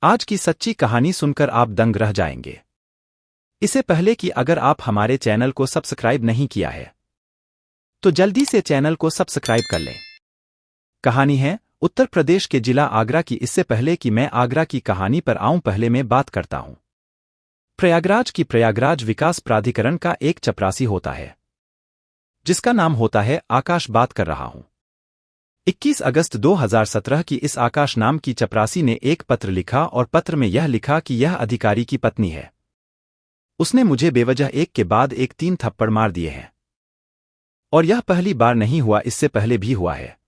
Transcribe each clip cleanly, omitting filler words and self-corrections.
आज की सच्ची कहानी सुनकर आप दंग रह जाएंगे। इससे पहले कि अगर आप हमारे चैनल को सब्सक्राइब नहीं किया है तो जल्दी से चैनल को सब्सक्राइब कर लें। कहानी है उत्तर प्रदेश के जिला आगरा की। इससे पहले कि मैं आगरा की कहानी पर आऊं, पहले मैं बात करता हूं प्रयागराज की। प्रयागराज विकास प्राधिकरण का एक चपरासी होता है जिसका नाम होता है आकाश। बात कर रहा हूं 21 अगस्त 2017 की। इस आकाश नाम की चपरासी ने एक पत्र लिखा और पत्र में यह लिखा कि यह अधिकारी की पत्नी है। उसने मुझे बेवजह एक के बाद एक 3 थप्पड़ मार दिए हैं और यह पहली बार नहीं हुआ, इससे पहले भी हुआ है।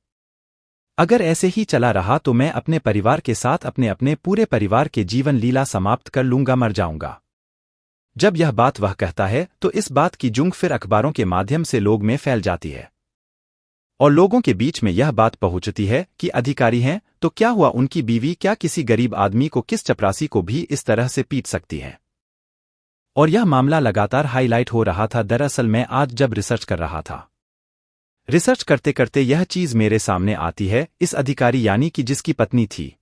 अगर ऐसे ही चला रहा तो मैं अपने परिवार के साथ अपने पूरे परिवार के जीवन लीला समाप्त कर लूंगा, मर जाऊंगा। जब यह बात वह कहता है तो इस बात की जुंग फिर अखबारों के माध्यम से लोग में फैल जाती है और लोगों के बीच में यह बात पहुंचती है कि अधिकारी हैं तो क्या हुआ, उनकी बीवी क्या किसी गरीब आदमी को, किस चपरासी को भी इस तरह से पीट सकती है। और यह मामला लगातार हाईलाइट हो रहा था। दरअसल मैं आज जब रिसर्च कर रहा था, रिसर्च करते करते यह चीज मेरे सामने आती है। इस अधिकारी यानी कि जिसकी पत्नी थी,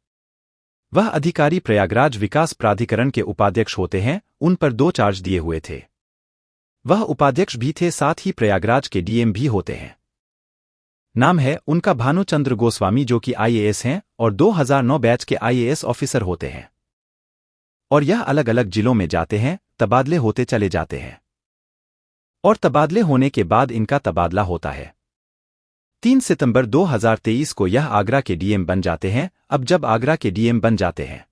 वह अधिकारी प्रयागराज विकास प्राधिकरण के उपाध्यक्ष होते हैं। उन पर 2 चार्ज दिए हुए थे। वह उपाध्यक्ष भी थे, साथ ही प्रयागराज के डीएम भी होते हैं। नाम है उनका भानुचंद्र गोस्वामी, जो कि आईएएस हैं और 2009 बैच के आईएएस ऑफिसर होते हैं। और यह अलग अलग जिलों में जाते हैं, तबादले होते चले जाते हैं और तबादले होने के बाद इनका तबादला होता है। 3 सितंबर 2023 को यह आगरा के डीएम बन जाते हैं। अब जब आगरा के डीएम बन जाते हैं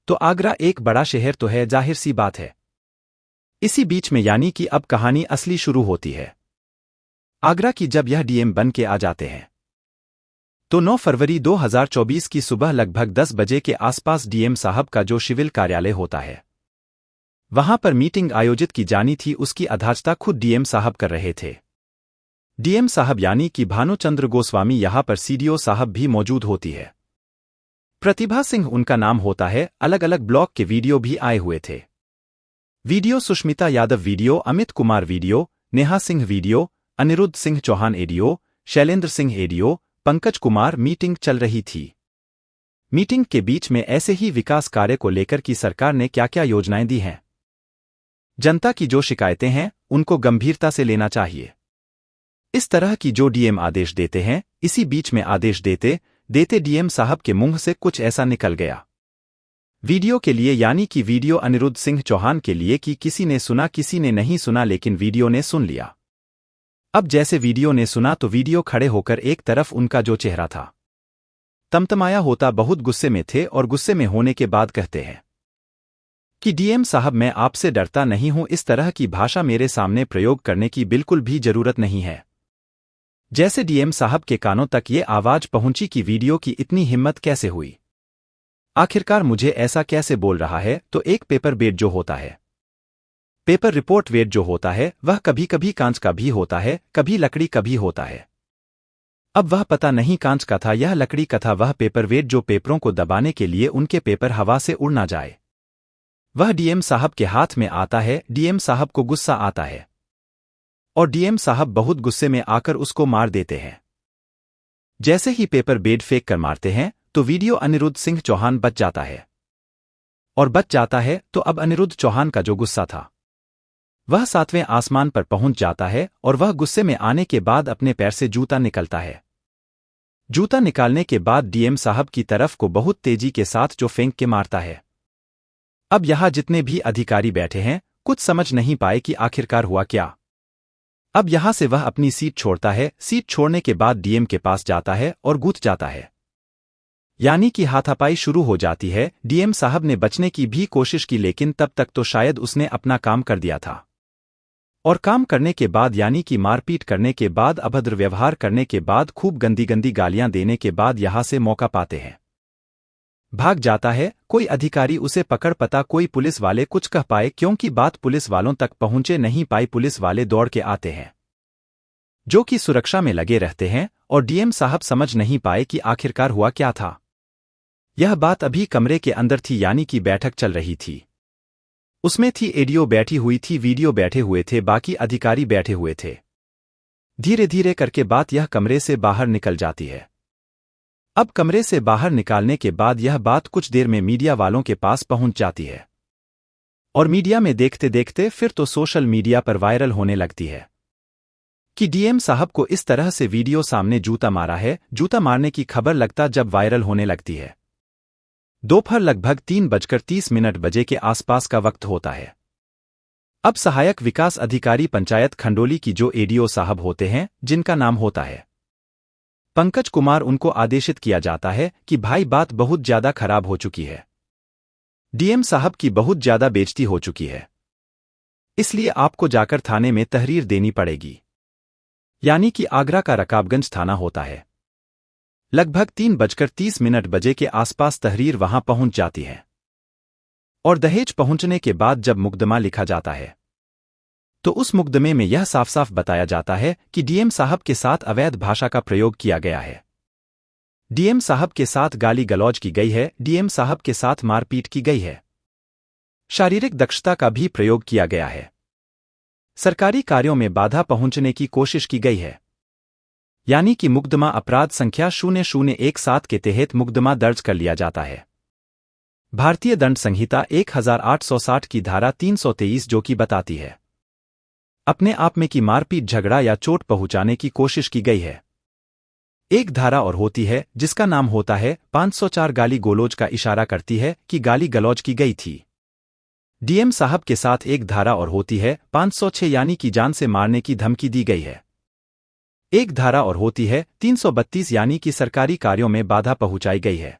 तो आगरा एक बड़ा शहर तो है, जाहिर सी बात है। इसी बीच में यानी कि अब कहानी असली शुरू होती है। आगरा की जब यह डीएम बन के आ जाते हैं तो 9 फरवरी 2024 की सुबह लगभग 10 बजे के आसपास डीएम साहब का जो सिविल कार्यालय होता है वहां पर मीटिंग आयोजित की जानी थी। उसकी अध्यक्षता खुद डीएम साहब कर रहे थे। डीएम साहब यानी कि भानुचंद्र गोस्वामी, यहां पर सीडीओ साहब भी मौजूद होती है। प्रतिभा सिंह उनका नाम होता है। अलग अलग ब्लॉक के वीडियो भी आए हुए थे। VDO Sushmita Yadav VDO, Amit Kumar VDO, Neha Singh VDO, Aniruddh Singh Chauhan ADO, Shailendra Singh ADO, Pankaj Kumar. Meeting चल रही थी। मीटिंग के बीच में ऐसे ही विकास कार्य को लेकर कि सरकार ने क्या क्या योजनाएं दी हैं, जनता की जो शिकायतें हैं उनको गंभीरता से लेना चाहिए, इस तरह की जो डीएम आदेश देते हैं। इसी बीच में आदेश देते देते डीएम साहब के मुंह से कुछ ऐसा निकल गया वीडियो के लिए, यानी कि वीडियो अनिरुद्ध सिंह चौहान के लिए, कि किसी ने सुना किसी ने नहीं सुना, लेकिन वीडियो ने सुन लिया। अब जैसे वीडियो ने सुना तो वीडियो खड़े होकर एक तरफ उनका जो चेहरा था तमतमाया होता, बहुत गुस्से में थे और गुस्से में होने के बाद कहते हैं कि डीएम साहब, मैं आपसे डरता नहीं हूं, इस तरह की भाषा मेरे सामने प्रयोग करने की बिल्कुल भी जरूरत नहीं है। जैसे डीएम साहब के कानों तक ये आवाज पहुंची कि वीडियो की इतनी हिम्मत कैसे हुई, आखिरकार मुझे ऐसा कैसे बोल रहा है। तो एक पेपर वेट जो होता है, पेपर रिपोर्ट वेट जो होता है, वह कभी कभी कांच का भी होता है, कभी लकड़ी का भी होता है। अब वह पता नहीं कांच का था या लकड़ी का था, वह पेपर वेट जो पेपरों को दबाने के लिए उनके पेपर हवा से उड़ ना जाए, वह डीएम साहब के हाथ में आता है। डीएम साहब को गुस्सा आता है और डीएम साहब बहुत गुस्से में आकर उसको मार देते हैं। जैसे ही पेपर बेड फेंक कर मारते हैं तो वीडियो अनिरुद्ध सिंह चौहान बच जाता है और बच जाता है तो अब अनिरुद्ध चौहान का जो गुस्सा था वह 7वें आसमान पर पहुंच जाता है और वह गुस्से में आने के बाद अपने पैर से जूता निकलता है। जूता निकालने के बाद डीएम साहब की तरफ को बहुत तेजी के साथ जो फेंक के मारता है। अब यहां जितने भी अधिकारी बैठे हैं कुछ समझ नहीं पाए कि आखिरकार हुआ क्या। अब यहां से वह अपनी सीट छोड़ता है। सीट छोड़ने के बाद डीएम के पास जाता है और गूंथ जाता है, यानी कि हाथापाई शुरू हो जाती है। डीएम साहब ने बचने की भी कोशिश की, लेकिन तब तक तो शायद उसने अपना काम कर दिया था। और काम करने के बाद, यानी कि मारपीट करने के बाद, अभद्र व्यवहार करने के बाद, खूब गंदी गंदी गालियां देने के बाद यहां से मौका पाते हैं, भाग जाता है। कोई अधिकारी उसे पकड़ पता, कोई पुलिस वाले कुछ कह पाए, क्योंकि बात पुलिस वालों तक पहुंचे नहीं पाई। पुलिस वाले दौड़ के आते हैं जो कि सुरक्षा में लगे रहते हैं और डीएम साहब समझ नहीं पाए कि आखिरकार हुआ क्या था। यह बात अभी कमरे के अंदर थी, यानी कि बैठक चल रही थी। उसमें थी एडीओ बैठी हुई थी, वीडियो बैठे हुए थे, बाकी अधिकारी बैठे हुए थे। धीरे धीरे करके बात यह कमरे से बाहर निकल जाती है अब कमरे से बाहर निकालने के बाद यह बात कुछ देर में मीडिया वालों के पास पहुंच जाती है और मीडिया में देखते देखते फिर तो सोशल मीडिया पर वायरल होने लगती है कि डीएम साहब को इस तरह से वीडियो सामने जूता मारा है। जूता मारने की खबर लगता जब वायरल होने लगती है दोपहर लगभग 3:30 बजे के आसपास का वक्त होता है। अब सहायक विकास अधिकारी पंचायत खंडोली की जो एडीओ साहब होते हैं, जिनका नाम होता है पंकज कुमार, उनको आदेशित किया जाता है कि भाई बात बहुत ज्यादा खराब हो चुकी है, डीएम साहब की बहुत ज्यादा बेइज्जती हो चुकी है, इसलिए आपको जाकर थाने में तहरीर देनी पड़ेगी। यानी कि आगरा का रकाबगंज थाना होता है। लगभग 3:30 बजे के आसपास तहरीर वहां पहुंच जाती है और दहेज पहुंचने के बाद जब मुकदमा लिखा जाता है तो उस मुकदमे में यह साफ साफ बताया जाता है कि डीएम साहब के साथ अवैध भाषा का प्रयोग किया गया है, डीएम साहब के साथ गाली गलौज की गई है, डीएम साहब के साथ मारपीट की गई है, शारीरिक दक्षता का भी प्रयोग किया गया है, सरकारी कार्यों में बाधा पहुंचने की कोशिश की गई है। यानी कि मुकदमा अपराध संख्या 0017 के तहत मुकदमा दर्ज कर लिया जाता है। भारतीय दंड संहिता 1860 की धारा 323 जो कि बताती है अपने आप में कि मारपीट, झगड़ा या चोट पहुंचाने की कोशिश की गई है। एक धारा और होती है जिसका नाम होता है 504 गाली गलौज का इशारा करती है कि गाली गलौज की गई थी। डीएम साहब के साथ एक धारा और होती है 506 यानी कि जान से मारने की धमकी दी गई है। एक धारा और होती है 332 यानी कि सरकारी कार्यों में बाधा पहुंचाई गई है।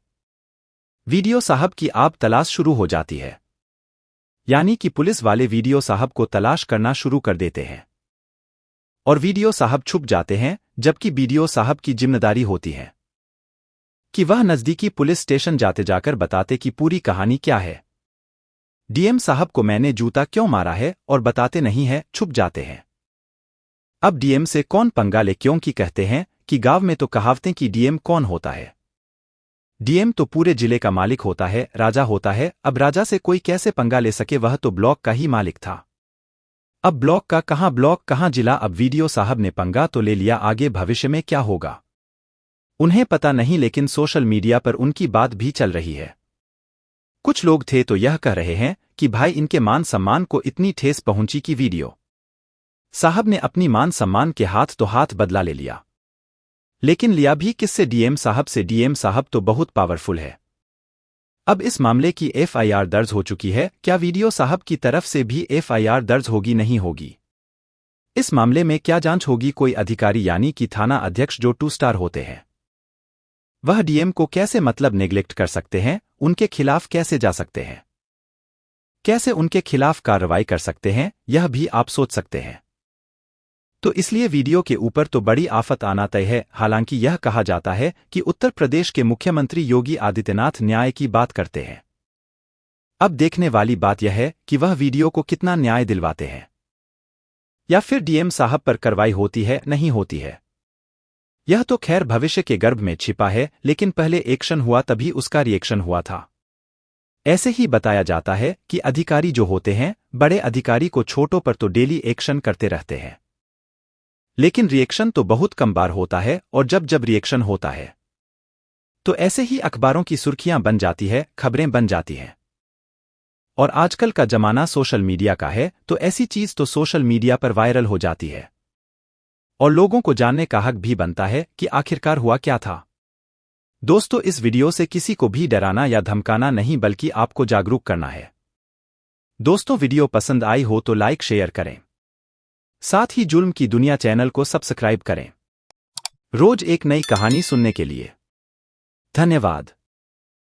वीडियो साहब की आप तलाश शुरू हो जाती है, यानी कि पुलिस वाले वीडियो साहब को तलाश करना शुरू कर देते हैं और वीडियो साहब छुप जाते हैं, जबकि वीडियो साहब की जिम्मेदारी होती है कि वह नजदीकी पुलिस स्टेशन जाते जाकर बताते कि पूरी कहानी क्या है, डीएम साहब को मैंने जूता क्यों मारा है, और बताते नहीं है, छुप जाते हैं। अब डीएम से कौन पंगा ले, क्योंकि कहते हैं कि गांव में तो कहावतें कि डीएम कौन होता है, डीएम तो पूरे जिले का मालिक होता है, राजा होता है। अब राजा से कोई कैसे पंगा ले सके, वह तो ब्लॉक का ही मालिक था। अब ब्लॉक का कहां, ब्लॉक कहां जिला। अब वीडियो साहब ने पंगा तो ले लिया, आगे भविष्य में क्या होगा उन्हें पता नहीं, लेकिन सोशल मीडिया पर उनकी बात भी चल रही है। कुछ लोग थे तो यह कह रहे हैं कि भाई इनके मान सम्मान को इतनी ठेस पहुंची कि वीडियो साहब ने अपनी मान सम्मान के हाथ तो हाथ बदला ले लिया। लेकिन लिया भी किससे, डीएम साहब से। डीएम साहब तो बहुत पावरफुल है। अब इस मामले की एफआईआर दर्ज हो चुकी है। क्या वीडियो साहब की तरफ से भी एफआईआर दर्ज होगी, नहीं होगी? इस मामले में क्या जांच होगी? कोई अधिकारी यानी कि थाना अध्यक्ष जो 2 स्टार होते हैं, वह डीएम को कैसे मतलब नेग्लेक्ट कर सकते हैं, उनके खिलाफ कैसे जा सकते हैं, कैसे उनके खिलाफ कार्रवाई कर सकते हैं, यह भी आप सोच सकते हैं। तो इसलिए वीडियो के ऊपर तो बड़ी आफत आना तय है। हालांकि यह कहा जाता है कि उत्तर प्रदेश के मुख्यमंत्री योगी आदित्यनाथ न्याय की बात करते हैं। अब देखने वाली बात यह है कि वह वीडियो को कितना न्याय दिलवाते हैं, या फिर डीएम साहब पर कार्रवाई होती है, नहीं होती है। यह तो खैर भविष्य के गर्भ में छिपा है, लेकिन पहले एक्शन हुआ तभी उसका रिएक्शन हुआ था। ऐसे ही बताया जाता है कि अधिकारी जो होते हैं, बड़े अधिकारी को छोटों पर तो डेली एक्शन करते रहते हैं, लेकिन रिएक्शन तो बहुत कम बार होता है। और जब जब रिएक्शन होता है तो ऐसे ही अखबारों की सुर्खियां बन जाती है, खबरें बन जाती हैं। और आजकल का जमाना सोशल मीडिया का है, तो ऐसी चीज तो सोशल मीडिया पर वायरल हो जाती है और लोगों को जानने का हक भी बनता है कि आखिरकार हुआ क्या था। दोस्तों, इस वीडियो से किसी को भी डराना या धमकाना नहीं, बल्कि आपको जागरूक करना है। दोस्तों, वीडियो पसंद आई हो तो लाइक शेयर करें, साथ ही जुल्म की दुनिया चैनल को सब्सक्राइब करें रोज एक नई कहानी सुनने के लिए। धन्यवाद।